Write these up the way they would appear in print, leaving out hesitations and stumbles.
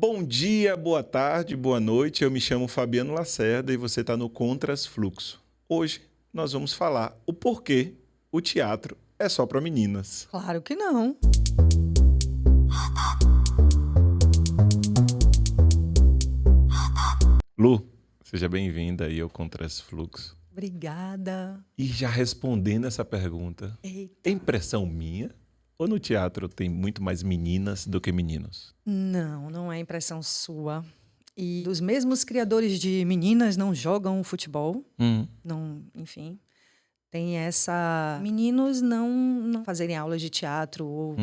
Bom dia, boa tarde, boa noite. Eu me chamo Fabiano Lacerda e você está no Contras Fluxo. Hoje nós vamos falar o porquê o teatro é só para meninas. Claro que não. Lu, seja bem-vinda aí ao Contras Fluxo. Obrigada. E já respondendo essa pergunta, Eita. é impressão minha ou no teatro tem muito mais meninas do que meninos? Não é impressão sua. E os mesmos criadores de meninas não jogam futebol, não, enfim. Tem essa... Meninos não fazerem aulas de teatro ou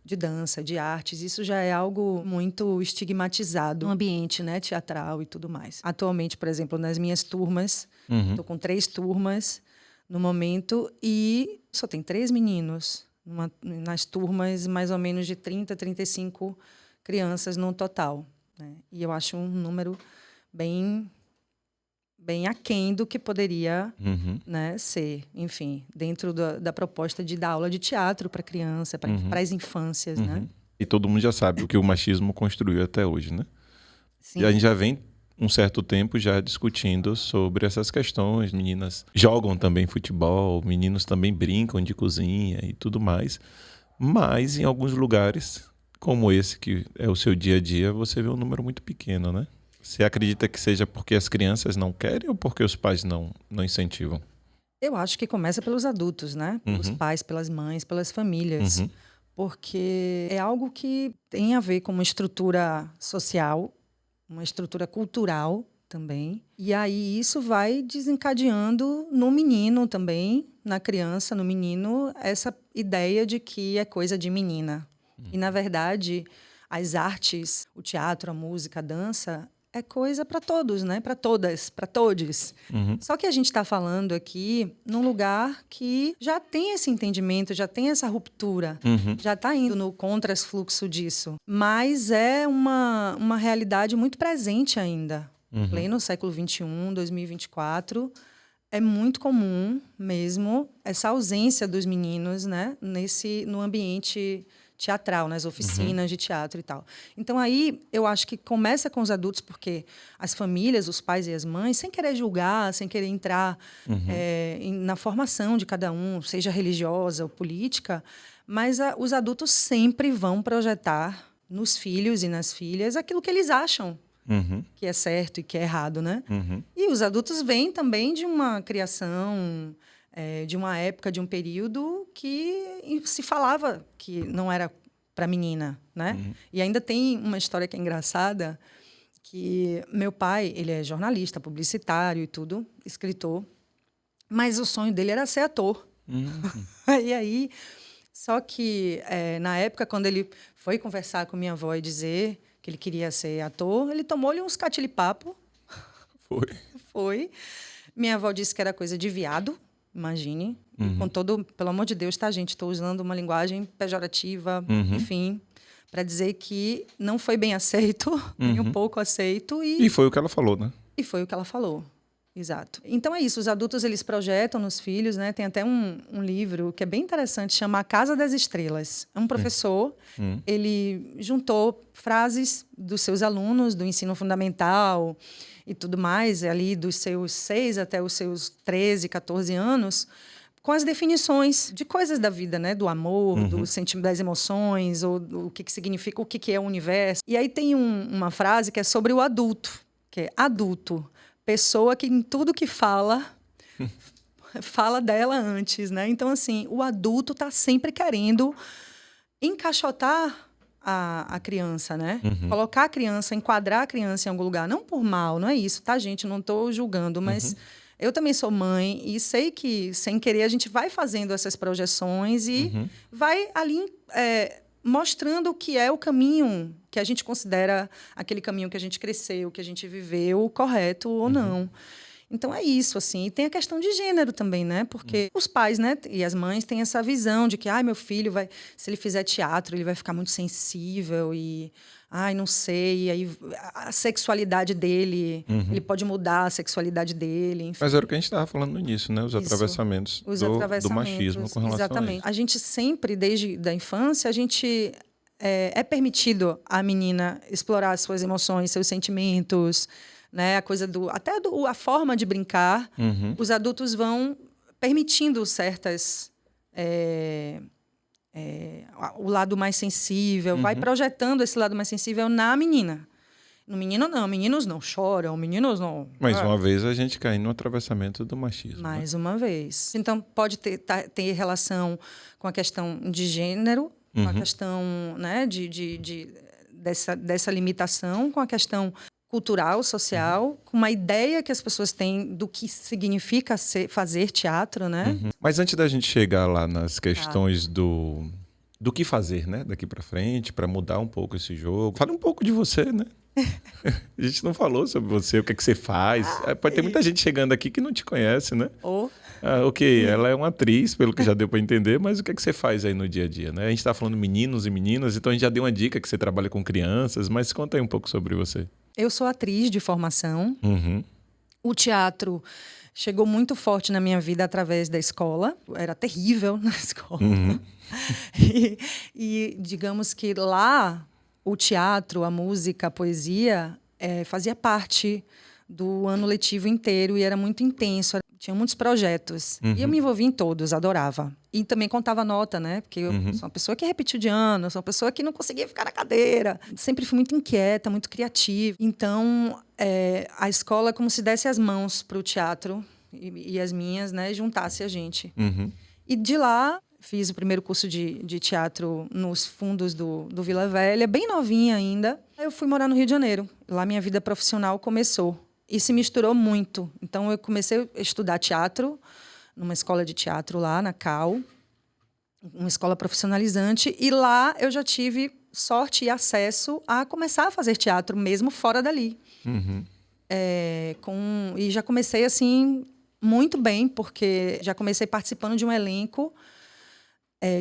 de dança, de artes. Isso já é algo muito estigmatizado no ambiente, né, teatral e tudo mais. Atualmente, por exemplo, nas minhas turmas, estou com 3 turmas no momento e só tem 3 meninos. Nas turmas, mais ou menos de 30, 35 crianças no total, né? E eu acho um número bem aquém do que poderia, né, ser, enfim, dentro da proposta de dar aula de teatro para criança, para as infâncias, né? E todo mundo já sabe o que o machismo construiu até hoje, né? Sim. E a gente já vem um certo tempo já discutindo sobre essas questões. Meninas jogam também futebol, meninos também brincam de cozinha e tudo mais. Mas em alguns lugares, como esse, que é o seu dia a dia, você vê um número muito pequeno, né? Você acredita que seja porque as crianças não querem ou porque os pais não incentivam? Eu acho que começa pelos adultos, né? Pelos pais, pelas mães, pelas famílias. Porque é algo que tem a ver com uma estrutura social, uma estrutura cultural também. E aí isso vai desencadeando no menino também, na criança, no menino, essa ideia de que é coisa de menina. E, na verdade, as artes, o teatro, a música, a dança, é coisa para todos, né? Para todas, para todes. Só que a gente está falando aqui num lugar que já tem esse entendimento, já tem essa ruptura, já está indo no contrafluxo disso. Mas é uma realidade muito presente ainda. Pleno século XXI, 2024, é muito comum mesmo essa ausência dos meninos, né? No ambiente teatral, nas oficinas de teatro e tal. Então, aí, eu acho que começa com os adultos, porque as famílias, os pais e as mães, sem querer julgar, sem querer entrar na formação de cada um, seja religiosa ou política, mas os adultos sempre vão projetar nos filhos e nas filhas aquilo que eles acham que é certo e que é errado, né? E os adultos vêm também de uma criação... de uma época, de um período que se falava que não era para menina, né? E ainda tem uma história que é engraçada, que meu pai, ele é jornalista, publicitário e tudo, escritor, mas o sonho dele era ser ator. E aí, só que na época, quando ele foi conversar com minha avó e dizer que ele queria ser ator, ele tomou-lhe uns catilipapo. Foi. Minha avó disse que era coisa de viado. Imagine. E com todo... Pelo amor de Deus, tá, gente? Estou usando uma linguagem pejorativa, enfim, para dizer que não foi bem aceito, nem um pouco aceito. E foi o que ela falou, né? E foi o que ela falou. Exato. Então é isso. Os adultos, eles projetam nos filhos, né? Tem até um livro que é bem interessante, chama A Casa das Estrelas. É um professor, ele juntou frases dos seus alunos do ensino fundamental e tudo mais, ali dos seus 6 até os seus 13, 14 anos, com as definições de coisas da vida, né? Do amor, do sentimento, das emoções, ou o que significa, o que é o universo. E aí tem uma frase que é sobre o adulto, que é adulto, pessoa que em tudo que fala dela antes, né? Então, assim, o adulto está sempre querendo encaixotar a criança, né? Colocar a criança, enquadrar a criança em algum lugar. Não por mal, não é isso, tá, gente? Não estou julgando, mas eu também sou mãe e sei que, sem querer, a gente vai fazendo essas projeções e vai ali mostrando o que é o caminho que a gente considera aquele caminho que a gente cresceu, que a gente viveu, correto ou não. Então é isso, assim. E tem a questão de gênero também, né? Porque os pais, né, e as mães têm essa visão de que, meu filho vai, se ele fizer teatro, ele vai ficar muito sensível e, não sei, e aí a sexualidade dele, ele pode mudar a sexualidade dele, enfim. Mas era o que a gente estava falando no início, né? Os atravessamentos do machismo com relação exatamente. a isso. A gente sempre, desde a infância, a gente é permitido a menina explorar suas emoções, seus sentimentos, né? A forma de brincar. Os adultos vão permitindo certas... o lado mais sensível, vai projetando esse lado mais sensível na menina. No menino, não. Meninos não choram, meninos não... Mais uma vez, a gente cai no atravessamento do machismo. Mais uma vez. Então, pode ter relação com a questão de gênero, com a questão, né, dessa limitação, com a questão cultural, social, com uma ideia que as pessoas têm do que significa fazer teatro, né? Mas antes da gente chegar lá nas questões do que fazer, né, daqui para frente, para mudar um pouco esse jogo, fala um pouco de você, né? A gente não falou sobre você, o que é que você faz. Pode ter muita gente chegando aqui que não te conhece, né? Ok, ela é uma atriz, pelo que já deu para entender, mas o que é que você faz aí no dia a dia, né? A gente está falando meninos e meninas, então a gente já deu uma dica que você trabalha com crianças, mas conta aí um pouco sobre você. Eu sou atriz de formação. O teatro chegou muito forte na minha vida através da escola. Eu era terrível na escola. E digamos que lá o teatro, a música, a poesia fazia parte do ano letivo inteiro e era muito intenso. Tinha muitos projetos. E eu me envolvi em todos, adorava. E também contava nota, né? Porque eu sou uma pessoa que repetiu de ano, sou uma pessoa que não conseguia ficar na cadeira. Sempre fui muito inquieta, muito criativa. Então, a escola é como se desse as mãos para o teatro e as minhas, né? Juntasse a gente. E de lá, fiz o primeiro curso de teatro nos fundos do Vila Velha, bem novinha ainda. Aí eu fui morar no Rio de Janeiro. Lá minha vida profissional começou. E se misturou muito. Então, eu comecei a estudar teatro numa escola de teatro lá na CAU, uma escola profissionalizante. E lá eu já tive sorte e acesso a começar a fazer teatro, mesmo fora dali. E já comecei, assim, muito bem, porque já comecei participando de um elenco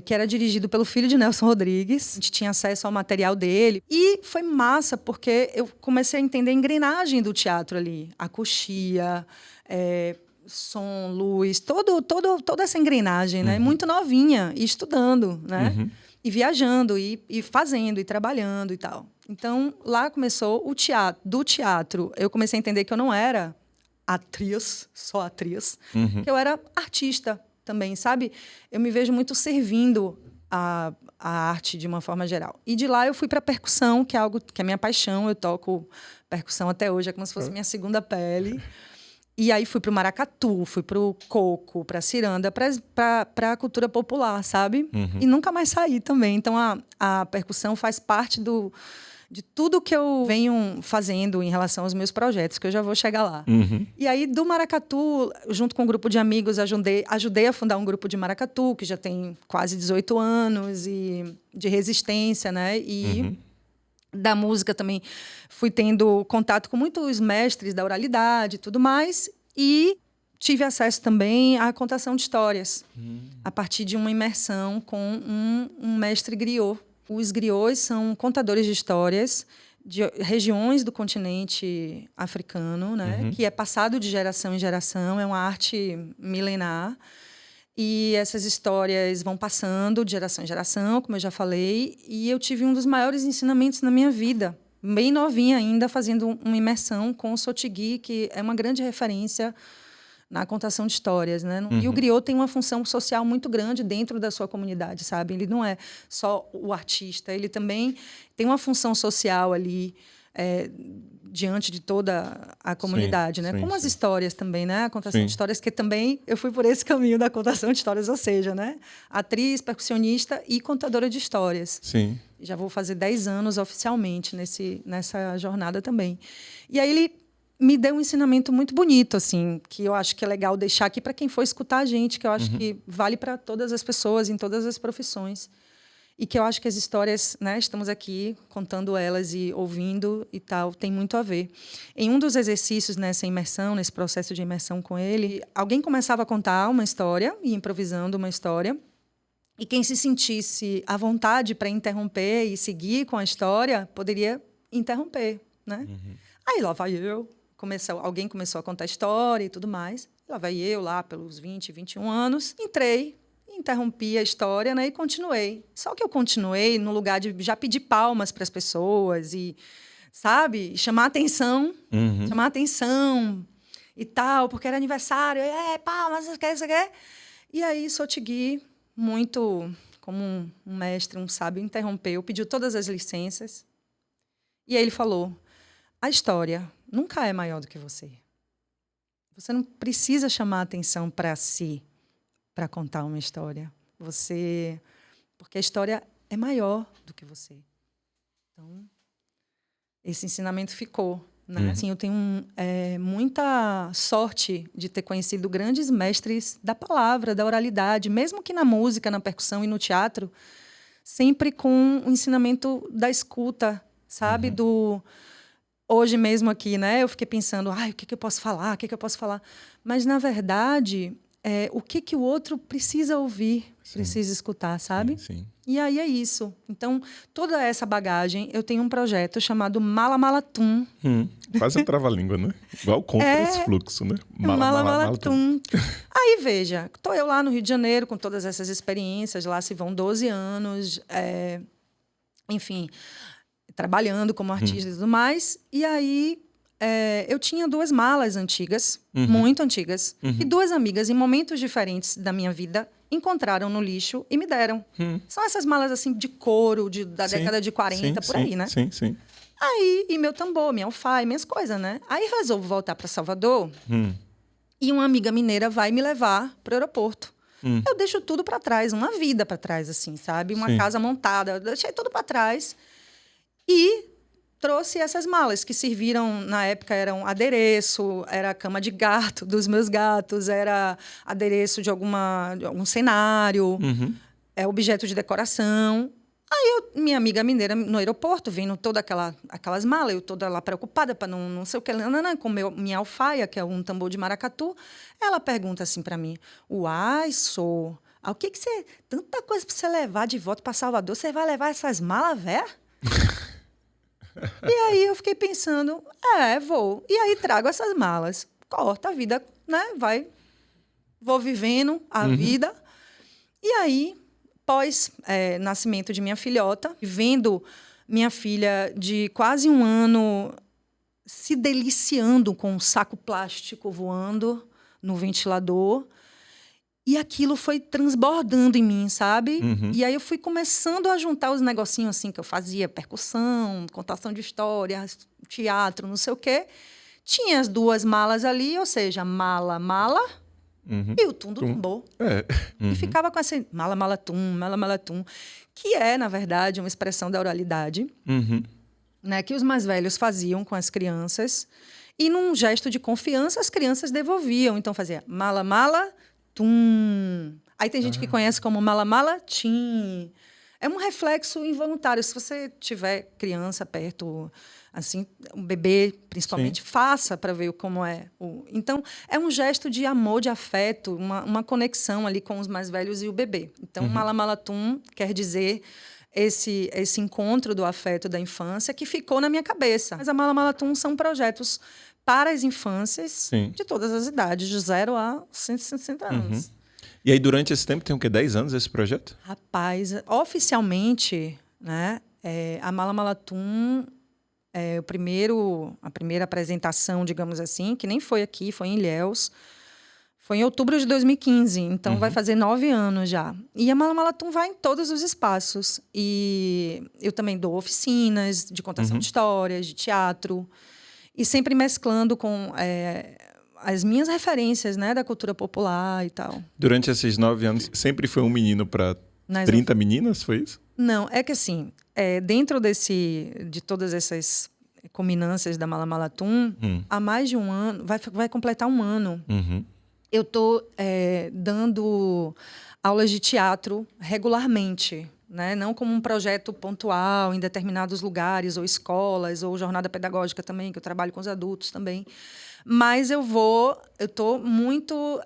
que era dirigido pelo filho de Nelson Rodrigues. A gente tinha acesso ao material dele. E foi massa, porque eu comecei a entender a engrenagem do teatro ali. A coxia, som, luz, toda essa engrenagem, né? Muito novinha, e estudando, né? E viajando, e fazendo, e trabalhando e tal. Então, lá começou o teatro. Do teatro, eu comecei a entender que eu não era atriz, só atriz, que eu era artista também, sabe? Eu me vejo muito servindo a arte de uma forma geral. E de lá eu fui para percussão, que é algo que é minha paixão. Eu toco percussão até hoje, é como se fosse minha segunda pele. E aí fui para o maracatu, fui para o coco, para a ciranda, para a cultura popular, sabe? E nunca mais saí também. Então a percussão faz parte de tudo que eu venho fazendo em relação aos meus projetos, que eu já vou chegar lá. E aí, do maracatu, junto com um grupo de amigos, ajudei a fundar um grupo de maracatu, que já tem quase 18 anos, e de resistência, né? E da música também fui tendo contato com muitos mestres da oralidade e tudo mais, e tive acesso também à contação de histórias, a partir de uma imersão com um mestre griot. Os griots são contadores de histórias de regiões do continente africano, né? Que é passado de geração em geração, é uma arte milenar. E essas histórias vão passando de geração em geração, como eu já falei. E eu tive um dos maiores ensinamentos na minha vida, bem novinha ainda, fazendo uma imersão com o Sotigui, que é uma grande referência na contação de histórias, né? E o griot tem uma função social muito grande dentro da sua comunidade, sabe? Ele não é só o artista, ele também tem uma função social ali diante de toda a comunidade, né? Como as histórias também, né? A contação de histórias, que também eu fui por esse caminho da contação de histórias, ou seja, né? Atriz, percussionista e contadora de histórias. Já vou fazer 10 anos oficialmente nessa jornada também. E aí ele me deu um ensinamento muito bonito, assim, que eu acho que é legal deixar aqui para quem for escutar a gente, que eu acho que vale para todas as pessoas, em todas as profissões. E que eu acho que as histórias, né, estamos aqui contando elas e ouvindo e tal, tem muito a ver. Em um dos exercícios nessa imersão, nesse processo de imersão com ele, alguém começava a contar uma história, e improvisando uma história, e quem se sentisse à vontade para interromper e seguir com a história, poderia interromper, né? Aí lá vai eu. Alguém começou a contar a história e tudo mais. Lá vai eu, lá pelos 20, 21 anos. Entrei interrompi a história, né, e continuei. Só que eu continuei no lugar de já pedir palmas para as pessoas e, sabe, chamar atenção e tal, porque era aniversário, palmas, você quer? E aí Sotigui, muito como um mestre, um sábio, interrompeu, pediu todas as licenças. E aí ele falou: a história nunca é maior do que você. Você não precisa chamar atenção para si para contar uma história. Porque a história é maior do que você. Então, esse ensinamento ficou, né? Assim, eu tenho muita sorte de ter conhecido grandes mestres da palavra, da oralidade, mesmo que na música, na percussão e no teatro, sempre com o ensinamento da escuta, sabe? Hoje mesmo aqui, né? Eu fiquei pensando, o que eu posso falar? O que eu posso falar? Mas, na verdade, o que o outro precisa ouvir, precisa escutar, sabe? Sim. E aí é isso. Então, toda essa bagagem, eu tenho um projeto chamado Mala Mala Tum. Quase um trava-língua, né? Igual contra esse fluxo, né? Mala Mala Tum. Aí, veja, estou eu lá no Rio de Janeiro com todas essas experiências, lá se vão 12 anos, enfim, trabalhando como artista e tudo mais. E aí, eu tinha 2 malas antigas, muito antigas, e 2 amigas, em momentos diferentes da minha vida, encontraram no lixo e me deram. São essas malas assim de couro da década de 40, por aí, né? Sim. Aí, e meu tambor, minha alfaia, minhas coisas, né? Aí resolvo voltar para Salvador e uma amiga mineira vai me levar para o aeroporto. Eu deixo tudo para trás, uma vida para trás, assim, sabe? Uma casa montada, eu deixei tudo para trás e trouxe essas malas que serviram, na época, eram adereço, era a cama de gato dos meus gatos, era adereço de algum cenário, objeto de decoração. Aí minha amiga mineira no aeroporto, vendo todas aquelas malas, eu toda lá preocupada para não sei o que, com minha alfaia, que é um tambor de maracatu, ela pergunta assim para mim: uai, o que você... Tanta coisa para você levar de volta para Salvador, você vai levar essas malas, véia? E aí eu fiquei pensando, vou. E aí trago essas malas. Corta a vida, né? Vou vivendo a vida. E aí, pós nascimento de minha filhota, vendo minha filha de quase 1 ano se deliciando com um saco plástico voando no ventilador. E aquilo foi transbordando em mim, sabe? E aí eu fui começando a juntar os negocinhos assim que eu fazia, percussão, contação de histórias, teatro, não sei o quê. Tinha as 2 malas ali, ou seja, mala e o tum do tambor. E ficava com essa mala tum, que é, na verdade, uma expressão da oralidade, né, que os mais velhos faziam com as crianças. E num gesto de confiança, as crianças devolviam. Então fazia mala, tum. Aí tem gente que conhece como mala, tim. É um reflexo involuntário. Se você tiver criança perto, assim, um bebê, principalmente, faça para ver como é. Então, é um gesto de amor, de afeto, uma conexão ali com os mais velhos e o bebê. Então, mala, tum quer dizer esse encontro do afeto da infância que ficou na minha cabeça. Mas a Mala Tum são projetos para as infâncias de todas as idades, de 0 a 160 anos. E aí, durante esse tempo, tem o quê? 10 anos esse projeto? Rapaz, oficialmente, né, a Mala Tum, a primeira apresentação, digamos assim, que nem foi aqui, foi em Ilhéus, foi em outubro de 2015, então vai fazer 9 anos já. E a Mala Tum vai em todos os espaços. E eu também dou oficinas de contação de histórias, de teatro, e sempre mesclando com as minhas referências, né, da cultura popular e tal. Durante esses 9 anos, sempre foi um menino para 30 meninas, foi isso? Não, é que assim, dentro de todas essas culminâncias da Mala Tum, há mais de 1 ano, vai completar 1 ano, eu estou dando aulas de teatro regularmente, né? Não como um projeto pontual em determinados lugares, ou escolas, ou jornada pedagógica também, que eu trabalho com os adultos também. Mas eu estou muito...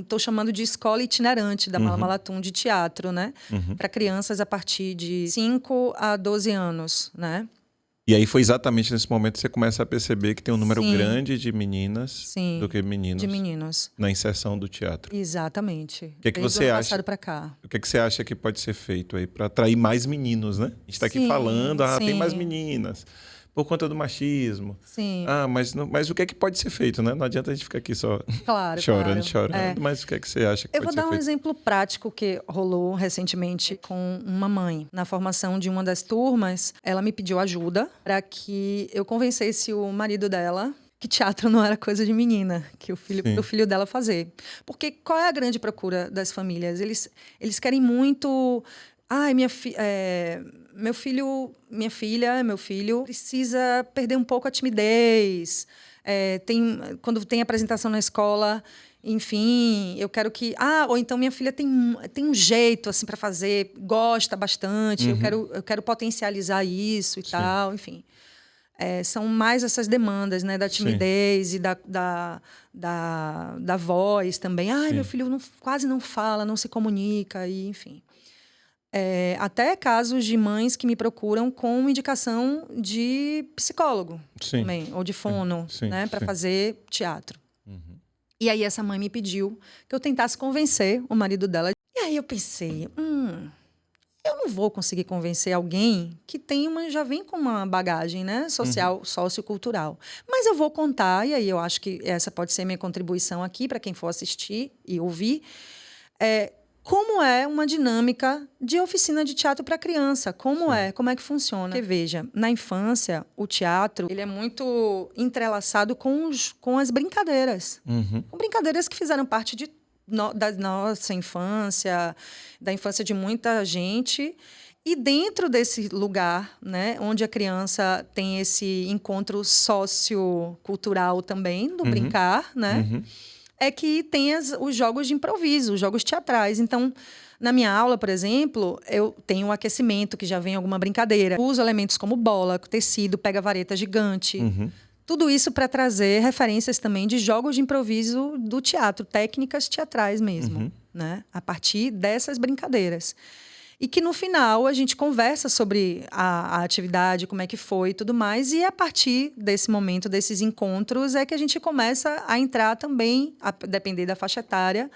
estou chamando de escola itinerante da Mala Tum de teatro, né? Para crianças a partir de 5 a 12 anos, né? E aí foi exatamente nesse momento que você começa a perceber que tem um número grande de meninas do que meninos. De meninos. Na inserção do teatro. Exatamente. O que é que você acha? Passado para cá. O que é que você acha que pode ser feito aí para atrair mais meninos, né? A gente está aqui falando, tem mais meninas. Por conta do machismo. Sim. Mas o que é que pode ser feito, né? Não adianta a gente ficar aqui só chorando. Mas o que é que você acha que pode ser feito? Eu vou dar um exemplo prático que rolou recentemente com uma mãe. Na formação de uma das turmas, ela me pediu ajuda para que eu convencesse o marido dela que teatro não era coisa de menina, que o filho dela fazer. Porque qual é a grande procura das famílias? Eles querem muito... meu filho precisa perder um pouco a timidez. Quando tem apresentação na escola, enfim, eu quero que... ou então minha filha tem um jeito assim para fazer, gosta bastante, eu quero potencializar isso e tal, enfim. São mais essas demandas, né, da timidez e da voz também. Meu filho quase não fala, não se comunica, e, enfim. Até casos de mães que me procuram com indicação de psicólogo também, ou de fono, né, para fazer teatro. E aí essa mãe me pediu que eu tentasse convencer o marido dela. E aí eu pensei, eu não vou conseguir convencer alguém que já vem com uma bagagem, né, social, sociocultural. Mas eu vou contar, e aí eu acho que essa pode ser minha contribuição aqui para quem for assistir e ouvir, como é uma dinâmica de oficina de teatro para criança. Como é que funciona. Porque, veja, na infância, o teatro ele é muito entrelaçado com as brincadeiras. Com brincadeiras que fizeram parte da nossa infância, da infância de muita gente. E dentro desse lugar, né, onde a criança tem esse encontro sociocultural também, do brincar, né? É que tem os jogos de improviso, os jogos teatrais. Então, na minha aula, por exemplo, eu tenho um aquecimento, que já vem alguma brincadeira. Uso elementos como bola, tecido, pega-vareta gigante. Tudo isso para trazer referências também de jogos de improviso do teatro, técnicas teatrais mesmo, né? A partir dessas brincadeiras. E que, no final, a gente conversa sobre a atividade, como é que foi e tudo mais. E, a partir desse momento, desses encontros, é que a gente começa a entrar também, a depender da faixa etária,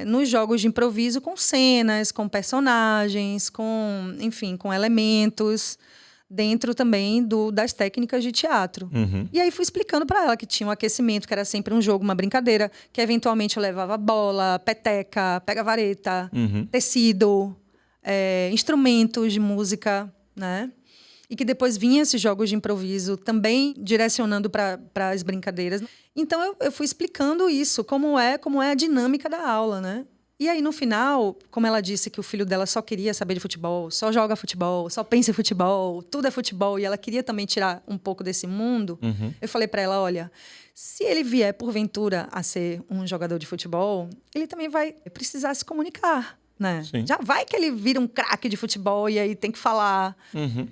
nos jogos de improviso com cenas, com personagens, com elementos, dentro também das técnicas de teatro. E aí fui explicando para ela que tinha um aquecimento, que era sempre um jogo, uma brincadeira, que eventualmente eu levava bola, peteca, pega-vareta, tecido, instrumentos de música, né? E que depois vinha esses jogos de improviso também direcionando para as brincadeiras. Então eu fui explicando isso, como é a dinâmica da aula, né? E aí, no final, como ela disse que o filho dela só queria saber de futebol, só joga futebol, só pensa em futebol, tudo é futebol, e ela queria também tirar um pouco desse mundo, eu falei para ela, olha, se ele vier, porventura, a ser um jogador de futebol, ele também vai precisar se comunicar, né? Já vai que ele vira um craque de futebol e aí tem que falar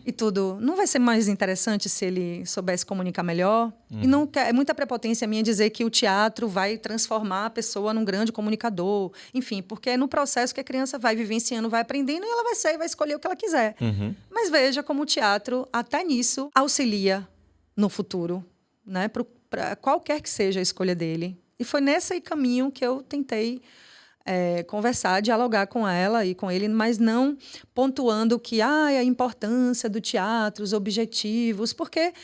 e tudo. Não vai ser mais interessante se ele soubesse comunicar melhor? E não é muita prepotência minha dizer que o teatro vai transformar a pessoa num grande comunicador. Enfim, porque é no processo que a criança vai vivenciando, vai aprendendo e ela vai escolher o que ela quiser. Mas veja como o teatro, até nisso, auxilia no futuro, né? Para qualquer que seja a escolha dele. E foi nesse caminho que eu tentei conversar, dialogar com ela e com ele, mas não pontuando que a importância do teatro, os objetivos, porque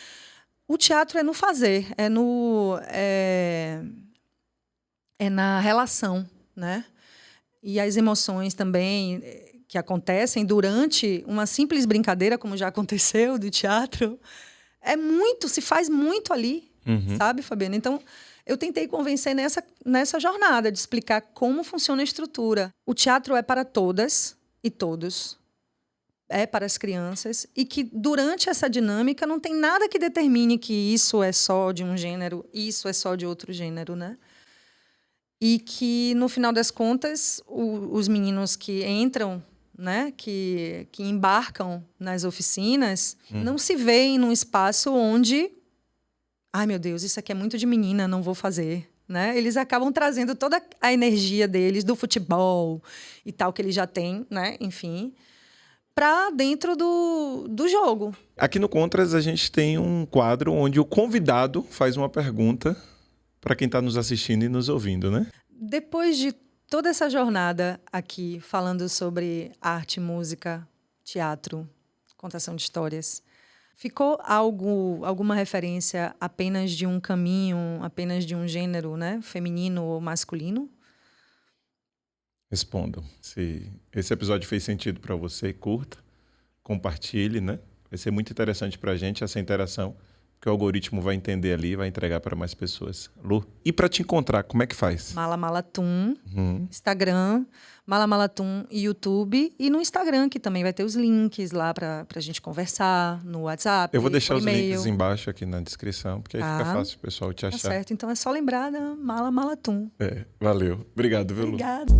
o teatro é no fazer, é na relação, né? E as emoções também que acontecem durante uma simples brincadeira, como já aconteceu do teatro, se faz muito ali, sabe, Fabiana? Então, eu tentei convencer nessa jornada de explicar como funciona a estrutura. O teatro é para todas e todos. É para as crianças. E que durante essa dinâmica não tem nada que determine que isso é só de um gênero, isso é só de outro gênero, né? E que, no final das contas, os meninos que entram, né, que embarcam nas oficinas, não se veem num espaço onde... Ai, meu Deus, isso aqui é muito de menina, não vou fazer, né? Eles acabam trazendo toda a energia deles do futebol e tal, que eles já têm, né? Enfim, para dentro do jogo. Aqui no Contras a gente tem um quadro onde o convidado faz uma pergunta para quem está nos assistindo e nos ouvindo, né? Depois de toda essa jornada aqui falando sobre arte, música, teatro, contação de histórias, ficou alguma referência apenas de um caminho, apenas de um gênero, né? Feminino ou masculino? Respondo. Se esse episódio fez sentido para você, curta, compartilhe, né? Vai ser muito interessante para a gente essa interação, que o algoritmo vai entender ali e vai entregar para mais pessoas. Lu, e para te encontrar, como é que faz? Mala Malatum, Instagram, Mala Malatum e YouTube. E no Instagram, que também vai ter os links lá para a gente conversar, no WhatsApp, eu vou deixar os e-mail. links embaixo aqui na descrição, porque aí fica fácil o pessoal te achar. Tá certo, então é só lembrar da Mala Malatum. Valeu. Obrigado, viu, Lu? Obrigada.